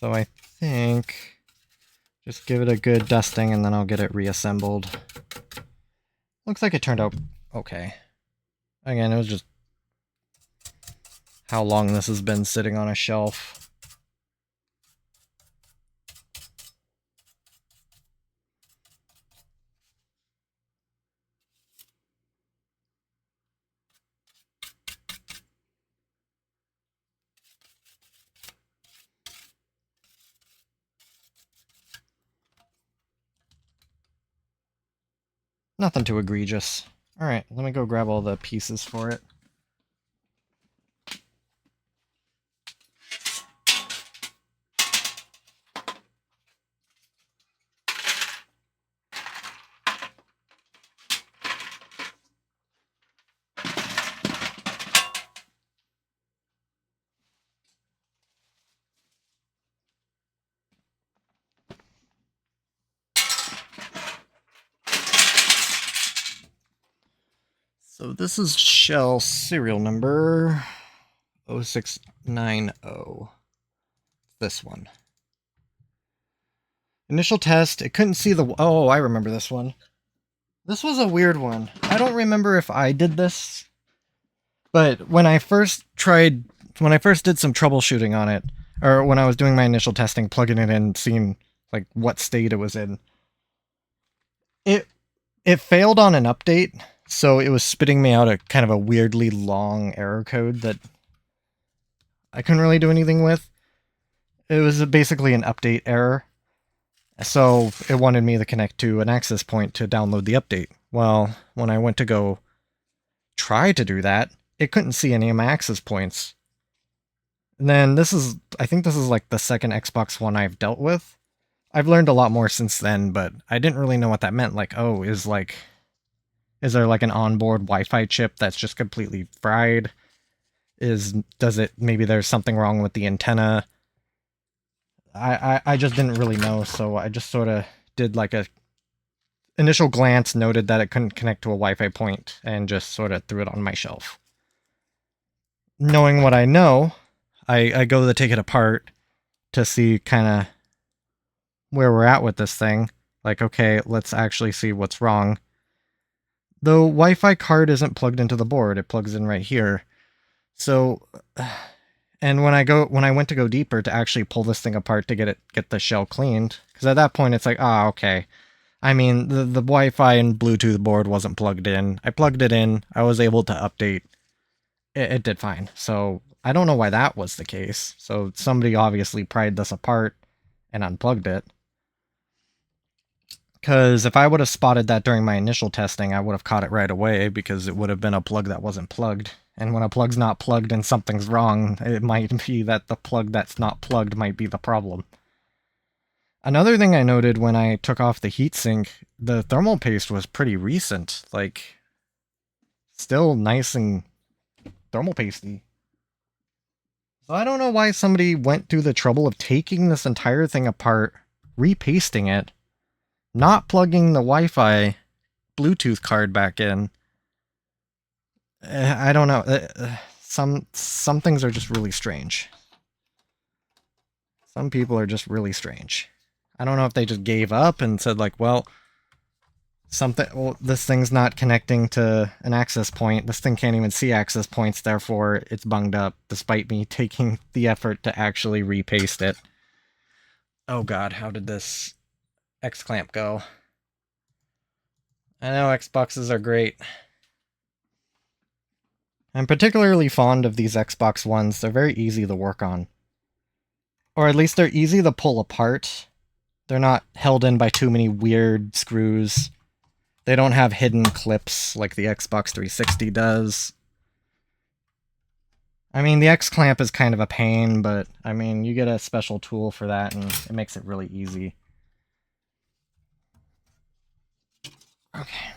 So I think just give it a good dusting and then I'll get it reassembled. Looks like it turned out okay. Again, it was just how long this has been sitting on a shelf. Nothing too egregious. Alright, let me go grab all the pieces for it. So this is shell serial number 0690. This one. Initial test, it couldn't see the... Oh, I remember this one. This was a weird one. I don't remember if I did this, but when I first did some troubleshooting on it, or when I was doing my initial testing, plugging it in, seeing like what state it was in, it failed on an update, so it was spitting me out a kind of a weirdly long error code that I couldn't really do anything with. It was basically an update error. So it wanted me to connect to an access point to download the update. Well, when I went to go try to do that, it couldn't see any of my access points. And then I think this is like the second Xbox One I've dealt with. I've learned a lot more since then, but I didn't really know what that meant. Like, oh, is there like an onboard Wi-Fi chip that's just completely fried? Maybe there's something wrong with the antenna? I just didn't really know, so I just sort of did like a initial glance, noted that it couldn't connect to a Wi-Fi point, and just sort of threw it on my shelf. Knowing what I know, I go to take it apart to see kind of where we're at with this thing. Like, okay, let's actually see what's wrong. The Wi-Fi card isn't plugged into the board, it plugs in right here. So, and when I went to go deeper to actually pull this thing apart to get the shell cleaned, because at that point it's like, okay. I mean, the Wi-Fi and Bluetooth board wasn't plugged in. I plugged it in, I was able to update. It did fine. So, I don't know why that was the case. So, somebody obviously pried this apart and unplugged it. Because if I would have spotted that during my initial testing, I would have caught it right away, because it would have been a plug that wasn't plugged. And when a plug's not plugged and something's wrong, it might be that the plug that's not plugged might be the problem. Another thing I noted when I took off the heatsink, the thermal paste was pretty recent. Like, still nice and thermal pasty. So I don't know why somebody went through the trouble of taking this entire thing apart, repasting it, not plugging the Wi-Fi Bluetooth card back in. I don't know. Some things are just really strange. Some people are just really strange. I don't know if they just gave up and said like, well, this thing's not connecting to an access point. This thing can't even see access points, therefore it's bunged up, despite me taking the effort to actually repaste it. Oh god, how did this X-clamp go? I know Xboxes are great. I'm particularly fond of these Xbox Ones. They're very easy to work on. Or at least they're easy to pull apart. They're not held in by too many weird screws. They don't have hidden clips like the Xbox 360 does. I mean, the X-clamp is kind of a pain, but, I mean, you get a special tool for that, and it makes it really easy. Okay.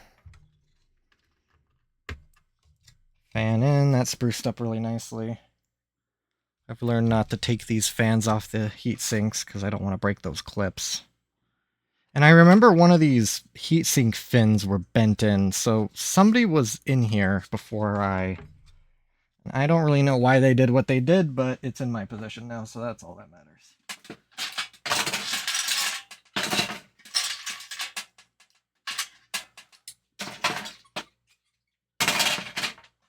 Fan in, that spruced up really nicely. I've learned not to take these fans off the heat sinks, because I don't want to break those clips. And I remember one of these heatsink fins were bent in, so somebody was in here before I don't really know why they did what they did, but it's in my possession now, so that's all that matters.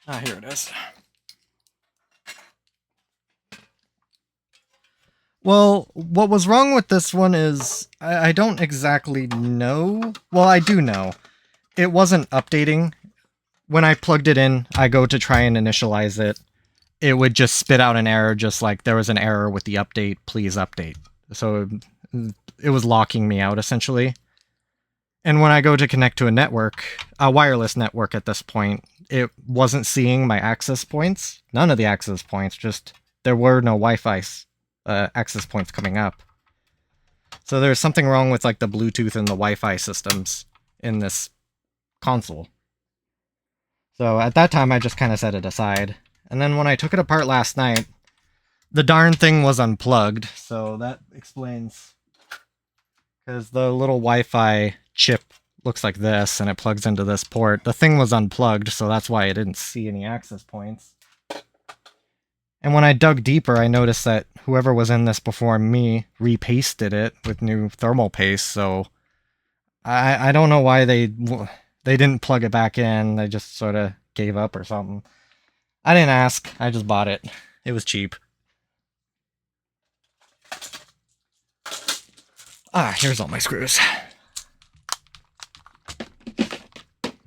Ah, here it is. Well, what was wrong with this one is I don't exactly know. Well, I do know. It wasn't updating. When I plugged it in, I go to try and initialize it. It would just spit out an error, just like there was an error with the update, please update. So it was locking me out essentially. And when I go to connect to a network, a wireless network at this point, it wasn't seeing my access points. None of the access points, just there were no Wi-Fi access points coming up. So there's something wrong with like the Bluetooth and the Wi-Fi systems in this console. So at that time, I just kind of set it aside. And then when I took it apart last night, the darn thing was unplugged. So that explains, because the little Wi-Fi chip looks like this and it plugs into this port. The thing was unplugged, so that's why I didn't see any access points. And when I dug deeper, I noticed that whoever was in this before me repasted it with new thermal paste, so I don't know why they didn't plug it back in. They just sort of gave up or something. I didn't ask. I just bought it. It was cheap. Ah, here's all my screws.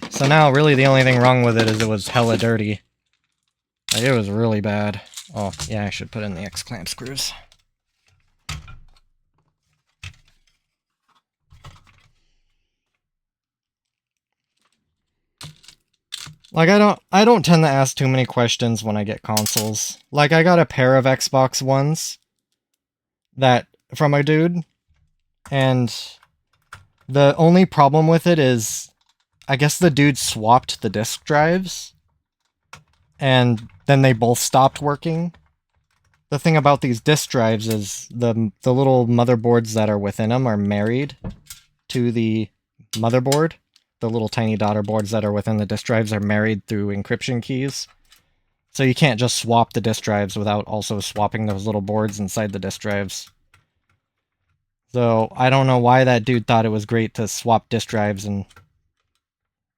So now, really, the only thing wrong with it is it was hella dirty. Like, it was really bad. Oh, yeah, I should put in the X-clamp screws. Like, I don't tend to ask too many questions when I get consoles. Like, I got a pair of Xbox Ones that from a dude, and the only problem with it is, I guess the dude swapped the disk drives, and then they both stopped working. The thing about these disk drives is the little motherboards that are within them are married to the motherboard. The little tiny daughter boards that are within the disk drives are married through encryption keys. So you can't just swap the disk drives without also swapping those little boards inside the disk drives. So I don't know why that dude thought it was great to swap disk drives and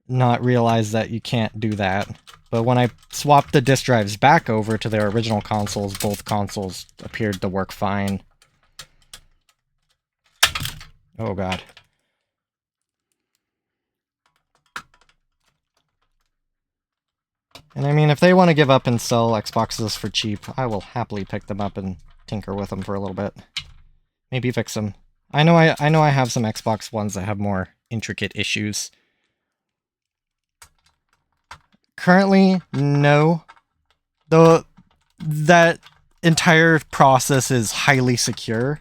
not realize that you can't do that. But when I swapped the disk drives back over to their original consoles, both consoles appeared to work fine. Oh god. And I mean, if they want to give up and sell Xboxes for cheap, I will happily pick them up and tinker with them for a little bit. Maybe fix them. I know I have some Xbox Ones that have more intricate issues. Currently, no. Though that entire process is highly secure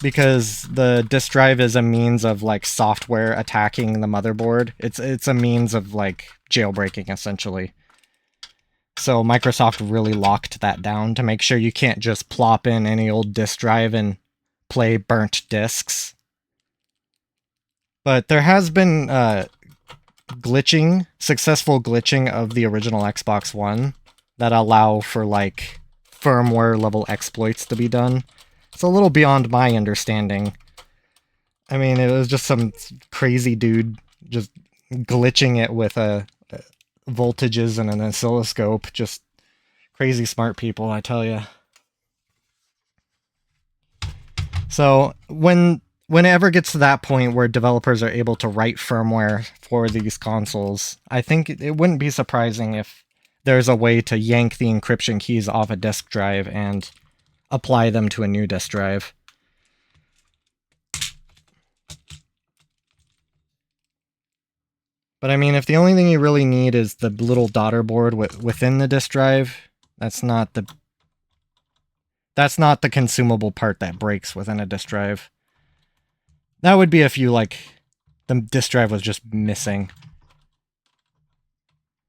because the disk drive is a means of like software attacking the motherboard. It's a means of like jailbreaking essentially. So Microsoft really locked that down to make sure you can't just plop in any old disk drive and play burnt discs. But there has been successful glitching of the original Xbox One that allow for like firmware level exploits to be done. It's a little beyond my understanding. I mean, it was just some crazy dude just glitching it with voltages and an oscilloscope. Just crazy smart people, I tell you. So when it ever gets to that point where developers are able to write firmware for these consoles, I think it wouldn't be surprising if there's a way to yank the encryption keys off a disk drive and apply them to a new disk drive. But I mean, if the only thing you really need is the little daughter board within the disk drive, that's not the consumable part that breaks within a disk drive. That would be if you, like, the disk drive was just missing.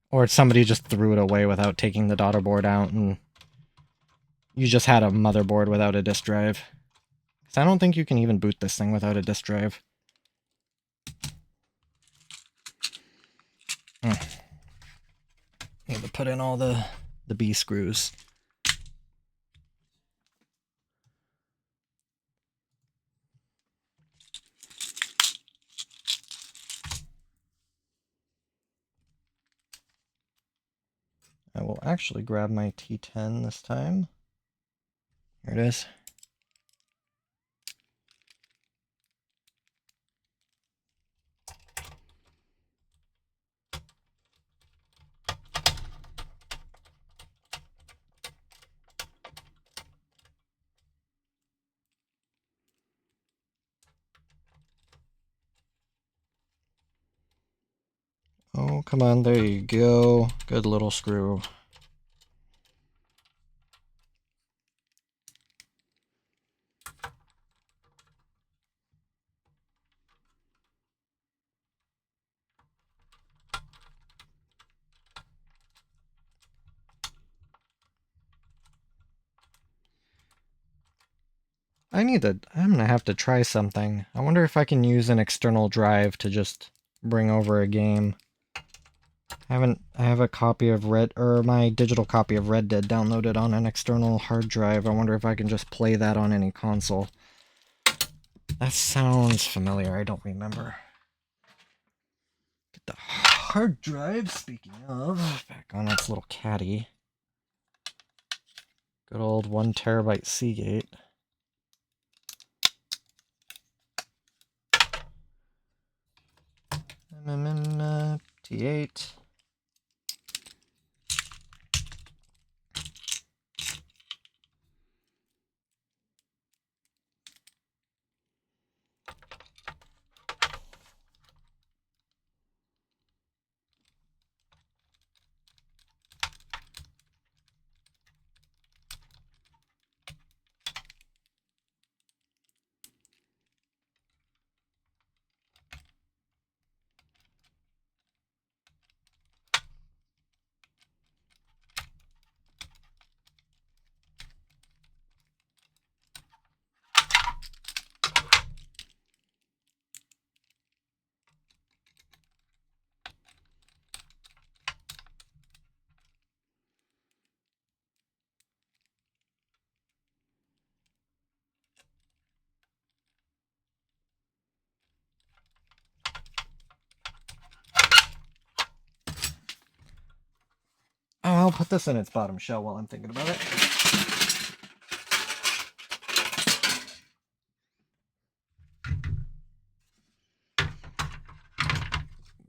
Or somebody just threw it away without taking the daughter board out, and you just had a motherboard without a disk drive. So I don't think you can even boot this thing without a disk drive. Need to put in all the B screws. actually grab my T10 this time. Here it is. Oh, come on, there you go. Good little screw. I'm gonna have to try something. I wonder if I can use an external drive to just bring over a game. I have a copy of my digital copy of Red Dead downloaded on an external hard drive. I wonder if I can just play that on any console. That sounds familiar, I don't remember. Get the hard drive, speaking of, back on its little caddy. Good old 1 terabyte Seagate. T8. Oh, I'll put this in its bottom shell while I'm thinking about it.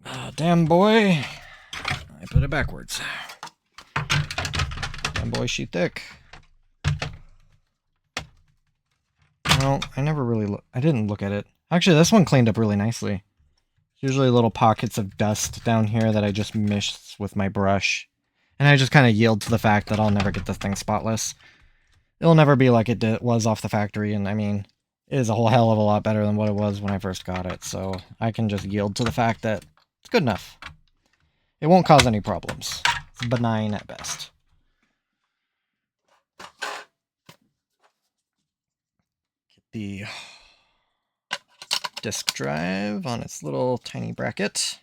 Oh, damn boy. I put it backwards. Damn boy, she thick. Well, I didn't look at it. Actually, this one cleaned up really nicely. Usually little pockets of dust down here that I just mist with my brush. And I just kind of yield to the fact that I'll never get this thing spotless. It'll never be like it was off the factory, and I mean, it is a whole hell of a lot better than what it was when I first got it, so I can just yield to the fact that it's good enough. It won't cause any problems. It's benign at best. Get the disk drive on its little tiny bracket.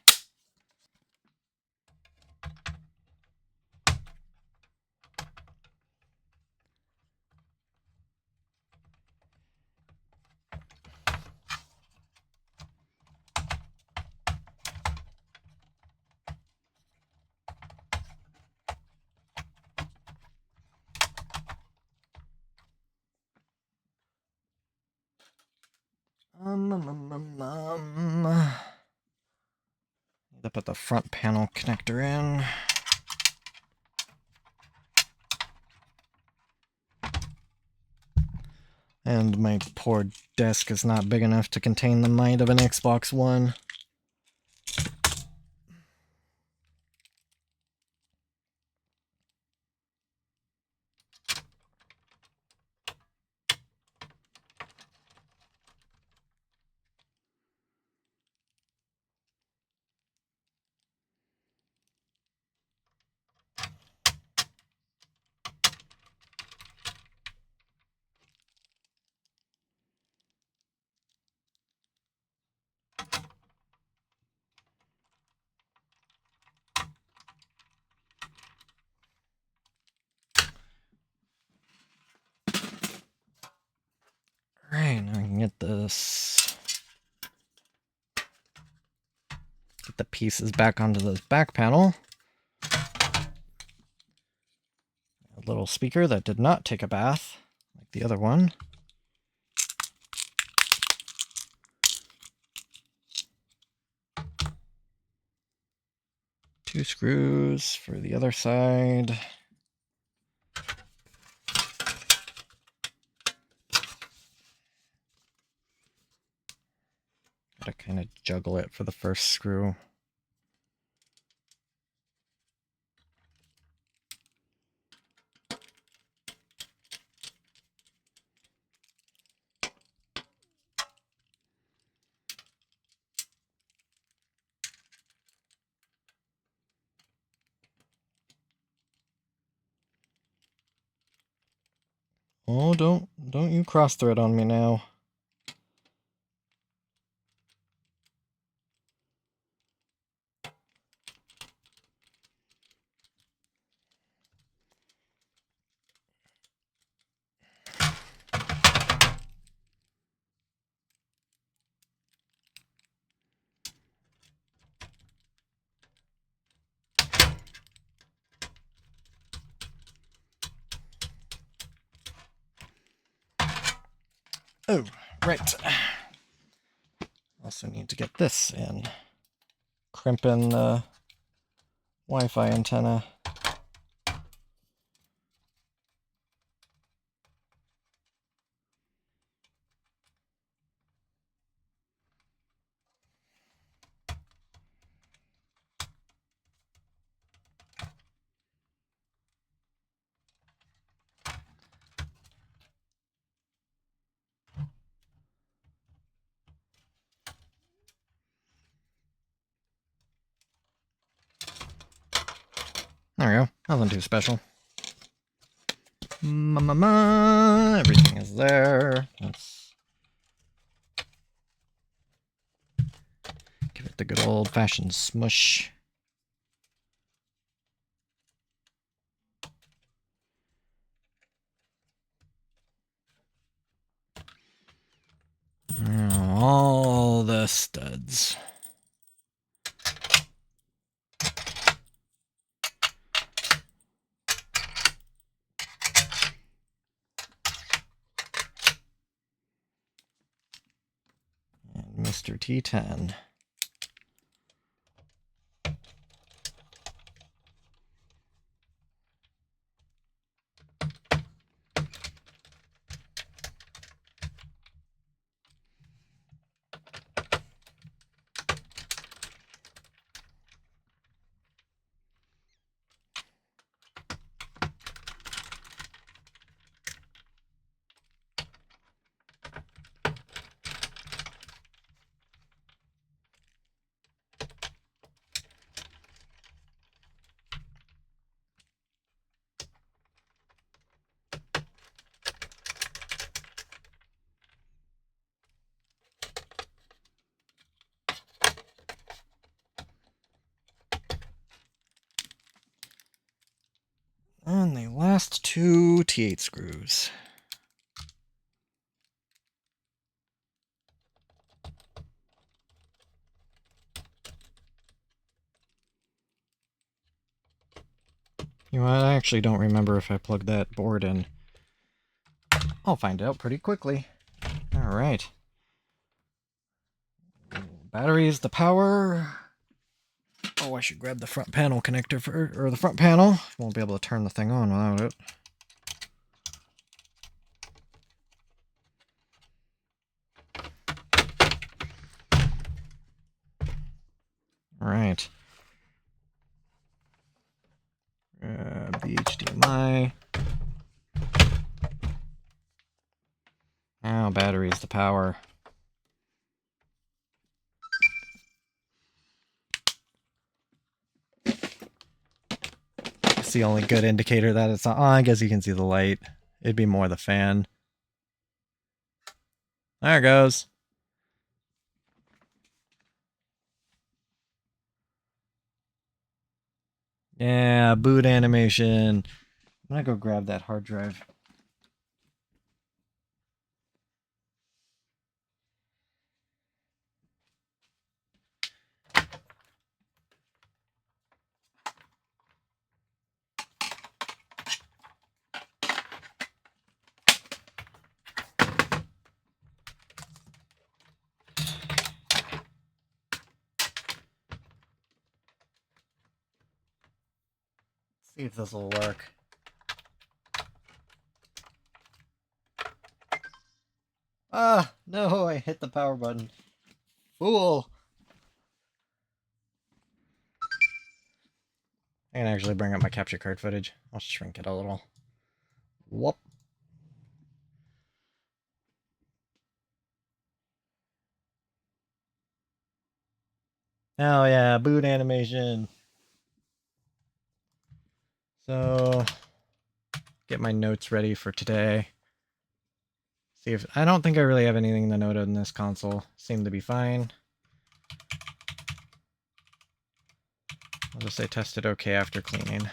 Need to put the front panel connector in. And my poor desk is not big enough to contain the might of an Xbox One. Alright, now I can get this. Get the pieces back onto this back panel. actual speaker that did not take a bath, like the other one. Two screws for the other side. Gotta kind of juggle it for the first screw. Oh, don't you cross thread on me now. Oh, right. Also need to get this in. Crimping the Wi-Fi antenna. There we go. Nothing too special. Everything is there. Let's give it the good old-fashioned smush. All the studs. And Mr. T10. And the last two T8 screws. You know what, I actually don't remember if I plugged that board in. I'll find out pretty quickly. Alright. Batteries, the power. Oh, I should grab the front panel connector or the front panel. Won't be able to turn the thing on without it. Alright. Grab the HDMI. Now batteries, the power. It's the only good indicator that it's on. Oh, I guess you can see the light. It'd be more the fan. There it goes. Yeah, boot animation. I'm gonna go grab that hard drive. See if this will work. Ah, no, I hit the power button. Fool! I can actually bring up my capture card footage. I'll shrink it a little. Whoop. Oh yeah, boot animation. So, get my notes ready for today. See if I don't think I really have anything to note on this console. Seem to be fine. I'll just say tested okay after cleaning.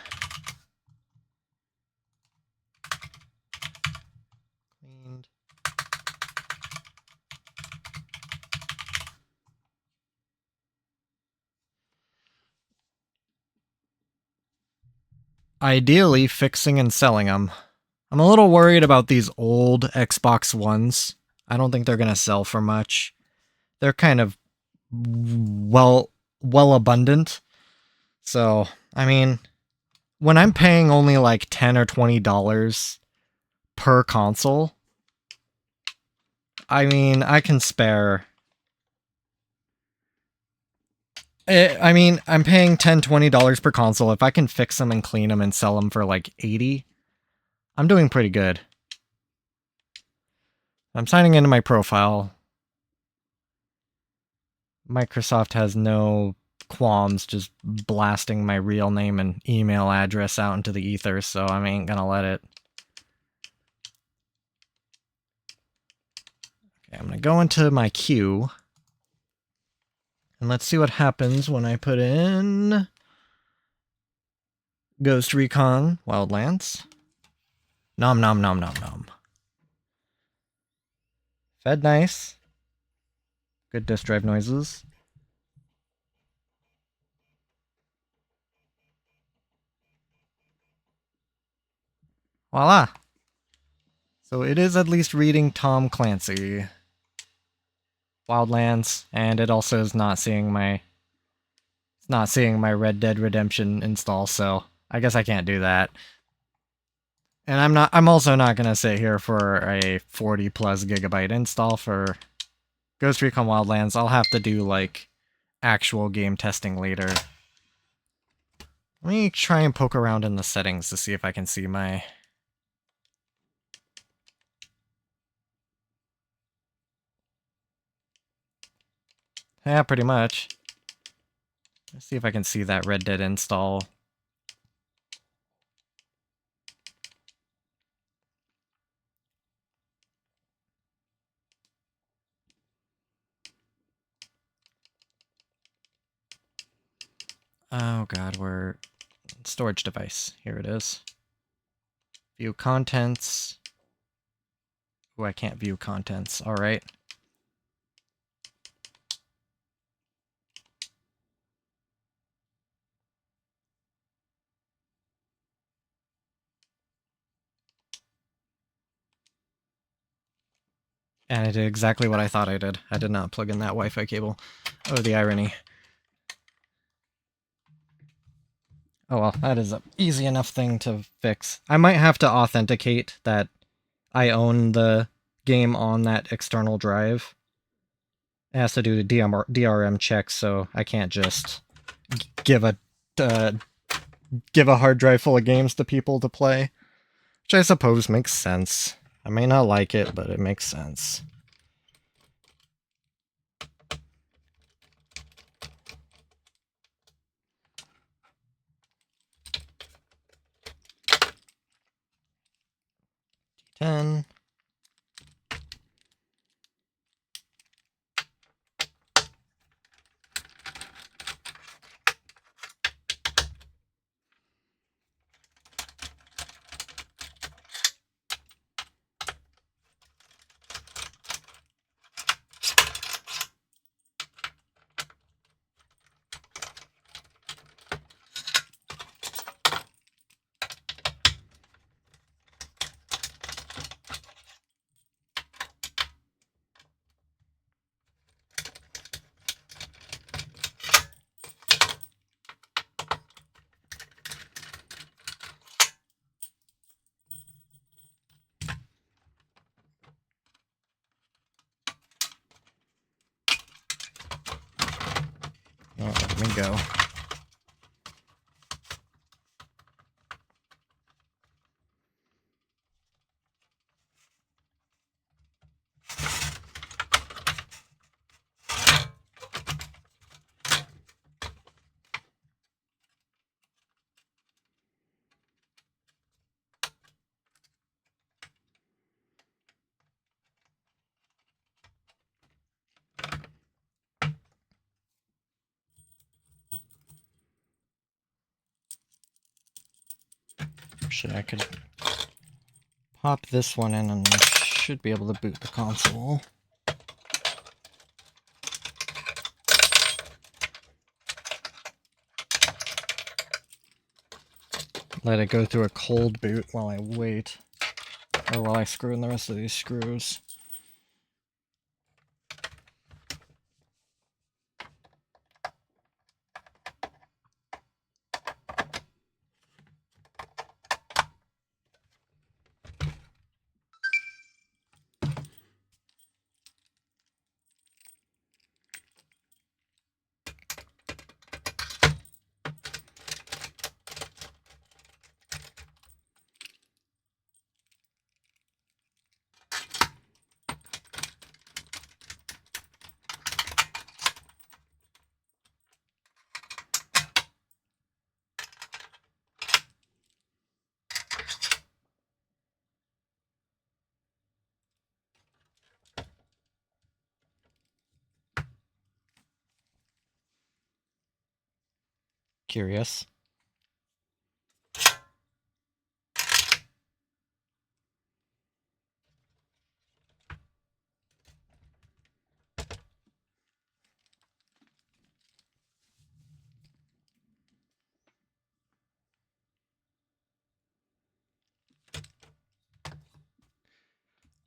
Cleaned. Ideally, fixing and selling them. I'm a little worried about these old Xbox Ones. I don't think they're gonna sell for much. They're kind of well abundant. So, I mean, when I'm paying only like $10 or $20 per console, I mean, I can spare. I mean, I'm paying $10, $20 per console. If I can fix them and clean them and sell them for like 80, I'm doing pretty good. I'm signing into my profile. Microsoft has no qualms just blasting my real name and email address out into the ether, so I ain't gonna let it. Okay, I'm gonna go into my queue. And let's see what happens when I put in Ghost Recon Wildlands. Nom nom nom nom nom. Fed nice. Good disk drive noises. Voila. So it is at least reading Tom Clancy. Wildlands, and it also is not seeing my Red Dead Redemption install, so I guess I can't do that. And I'm also not gonna sit here for a 40 plus gigabyte install for Ghost Recon Wildlands. I'll have to do like actual game testing later. Let me try and poke around in the settings to see if I can see my... Yeah, pretty much. Let's see if I can see that Red Dead install. Oh god, we're... Storage device. Here it is. View contents. Oh, I can't view contents. Alright. And I did exactly what I thought I did. I did not plug in that Wi-Fi cable. Oh, the irony. Oh well, that is an easy enough thing to fix. I might have to authenticate that I own the game on that external drive. It has to do the DRM checks, so I can't just give a hard drive full of games to people to play. Which I suppose makes sense. I may not like it, but it makes sense. D10. Let me go. Actually, I could pop this one in and I should be able to boot the console. Let it go through a cold boot while I wait. Or while I screw in the rest of these screws. Curious.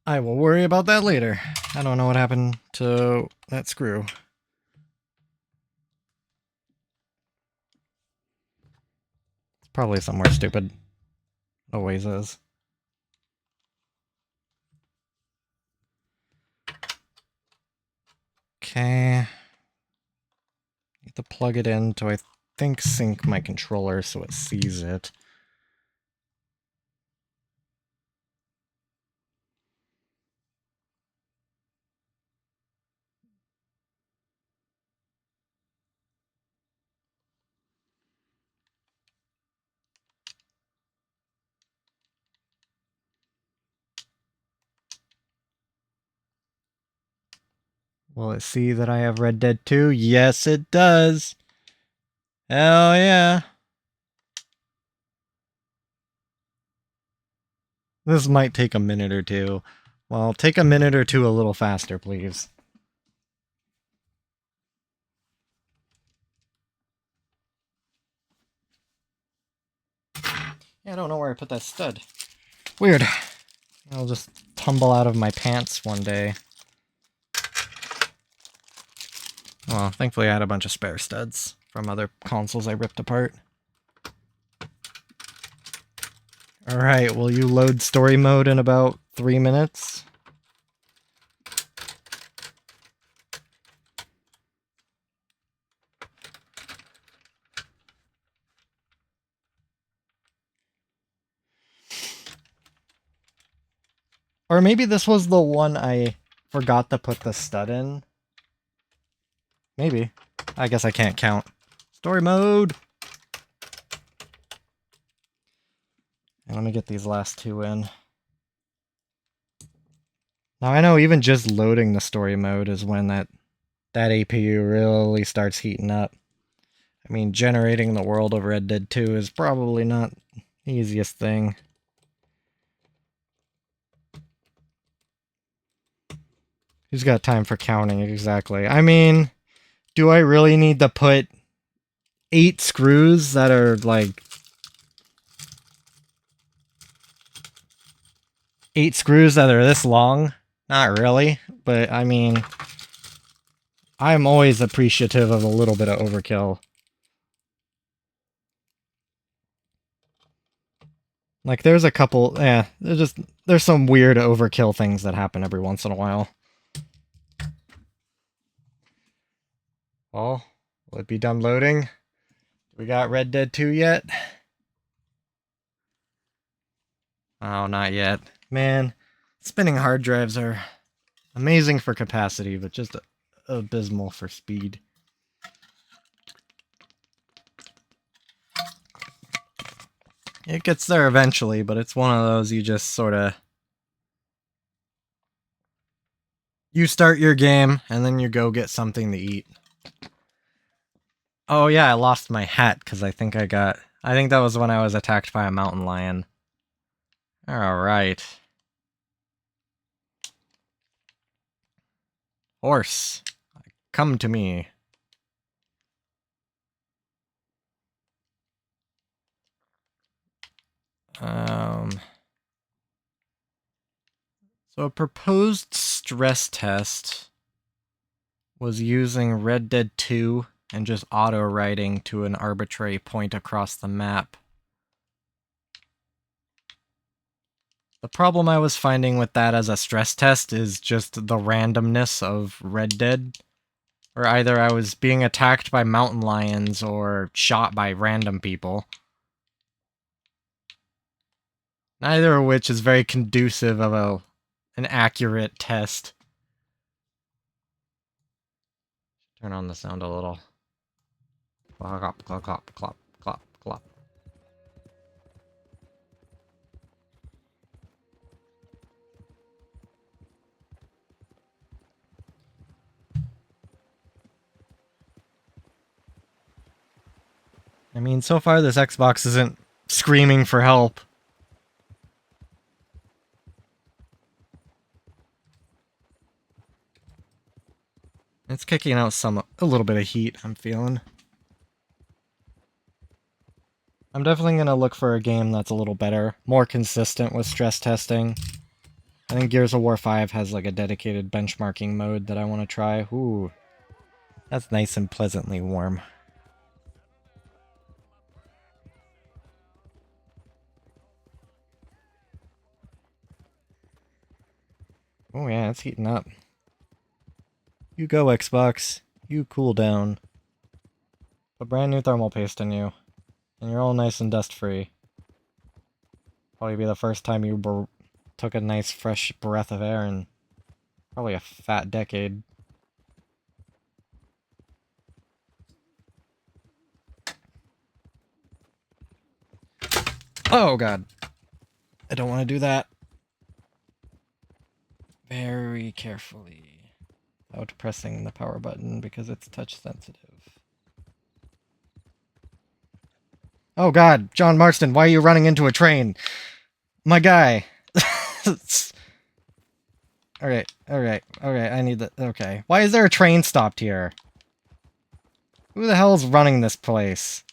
I will worry about that later. I don't know what happened to that screw. It's probably somewhere stupid. Always is. Okay. Need to plug it in to, I think, sync my controller so it sees it. Will it see that I have Red Dead 2? Yes, it does. Hell yeah. This might take a minute or two. Well, take a minute or two a little faster, please. Yeah, I don't know where I put that stud. Weird. I'll just tumble out of my pants one day. Well, thankfully I had a bunch of spare studs from other consoles I ripped apart. Alright, will you load story mode in about 3 minutes? Or maybe this was the one I forgot to put the stud in. Maybe. I guess I can't count. Story mode! And let me get these last two in. Now I know even just loading the story mode is when that APU really starts heating up. I mean, generating the world of Red Dead 2 is probably not the easiest thing. Who's got time for counting exactly? I mean, do I really need to put 8 screws that are like 8 screws that are this long? Not really, but I mean, I'm always appreciative of a little bit of overkill. Like, there's a couple, there's some weird overkill things that happen every once in a while. Well, Will it be done loading? We got Red Dead 2 yet? Oh, not yet. Man, spinning hard drives are amazing for capacity, but just abysmal for speed. It gets there eventually, but it's one of those you just sort of... You start your game, and then you go get something to eat. Oh yeah, I lost my hat, because I think that was when I was attacked by a mountain lion. Alright. Horse, come to me. So a proposed stress test was using Red Dead 2 and just auto-writing to an arbitrary point across the map. The problem I was finding with that as a stress test is just the randomness of Red Dead. Or either I was being attacked by mountain lions or shot by random people. Neither of which is very conducive of an accurate test. Turn on the sound a little. Clop, clop, clop, clop, clop, clop. I mean, so far this Xbox isn't screaming for help. It's kicking out a little bit of heat, I'm feeling. I'm definitely going to look for a game that's a little better, more consistent with stress testing. I think Gears of War 5 has like a dedicated benchmarking mode that I want to try. Ooh, that's nice and pleasantly warm. Oh yeah, it's heating up. You go, Xbox. You cool down. Put brand new thermal paste in you. And you're all nice and dust-free. Probably be the first time you took a nice fresh breath of air in probably a fat decade. Oh god. I don't want to do that. Very carefully. Without pressing the power button because it's touch sensitive. Oh god, John Marston, why are you running into a train? My guy. Alright, I need the... Okay. Why is there a train stopped here? Who the hell's running this place?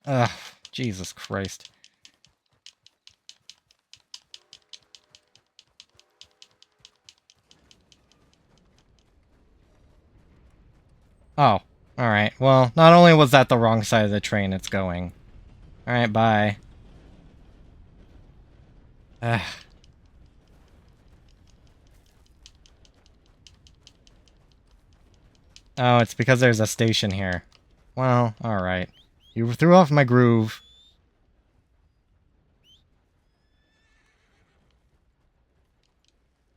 Ugh, Jesus Christ. Oh, alright. Well, not only was that the wrong side of the train it's going. Alright, bye. Ugh. Oh, it's because there's a station here. Well, alright. You threw off my groove.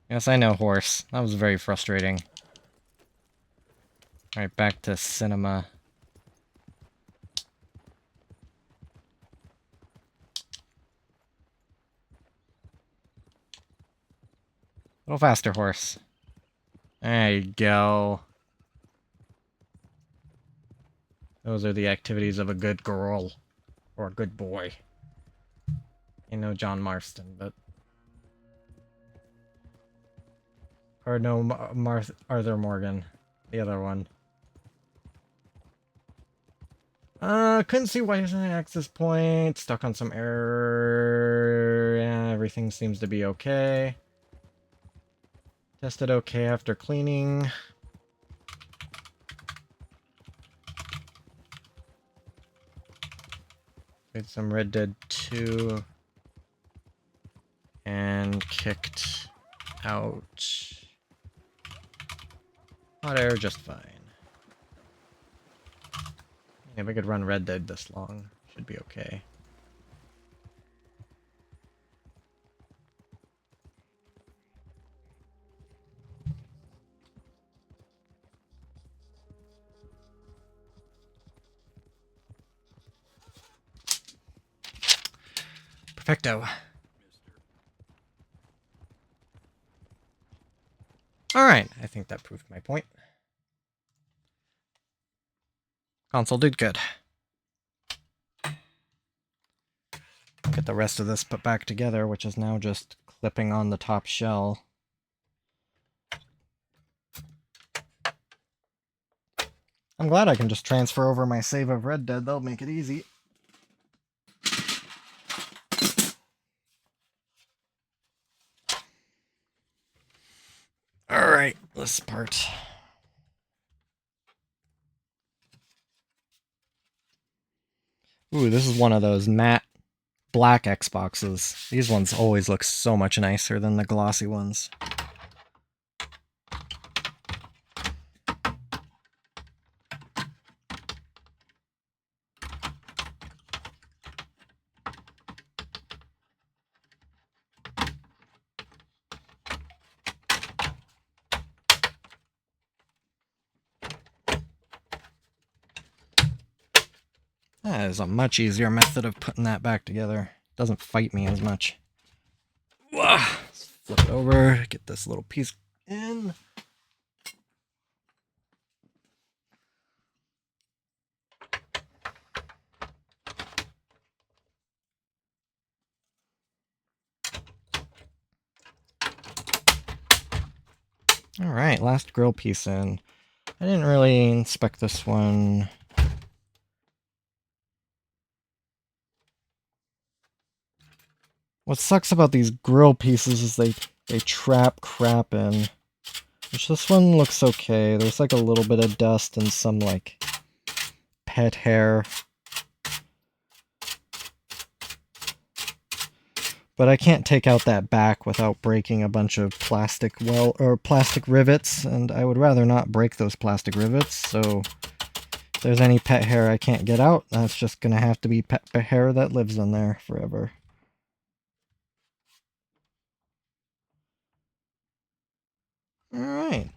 Yes, I know, horse. That was very frustrating. Alright, back to cinema. A little faster, horse. There you go. Those are the activities of a good girl. Or a good boy. You know John Marston, but... Or no, Arthur Morgan. The other one. Couldn't see why isn't an access point. Stuck on some error. Yeah, everything seems to be okay. Tested okay after cleaning. Played some Red Dead 2. And kicked out hot air just fine. If I could run Red Dead this long, should be okay. Perfecto. Alright, I think that proved my point. Console did good. Get the rest of this put back together, which is now just clipping on the top shell. I'm glad I can just transfer over my save of Red Dead. That'll make it easy. Alright, this part. Ooh, this is one of those matte black Xboxes. These ones always look so much nicer than the glossy ones. That is a much easier method of putting that back together. Doesn't fight me as much. Let's flip it over, get this little piece in. Alright, last grill piece in. I didn't really inspect this one. What sucks about these grill pieces is they trap crap in. Which this one looks okay. There's like a little bit of dust and some like pet hair. But I can't take out that back without breaking a bunch of plastic plastic rivets, and I would rather not break those plastic rivets, so if there's any pet hair I can't get out, that's just gonna have to be pet hair that lives in there forever. Alright.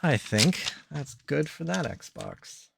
I think that's good for that Xbox.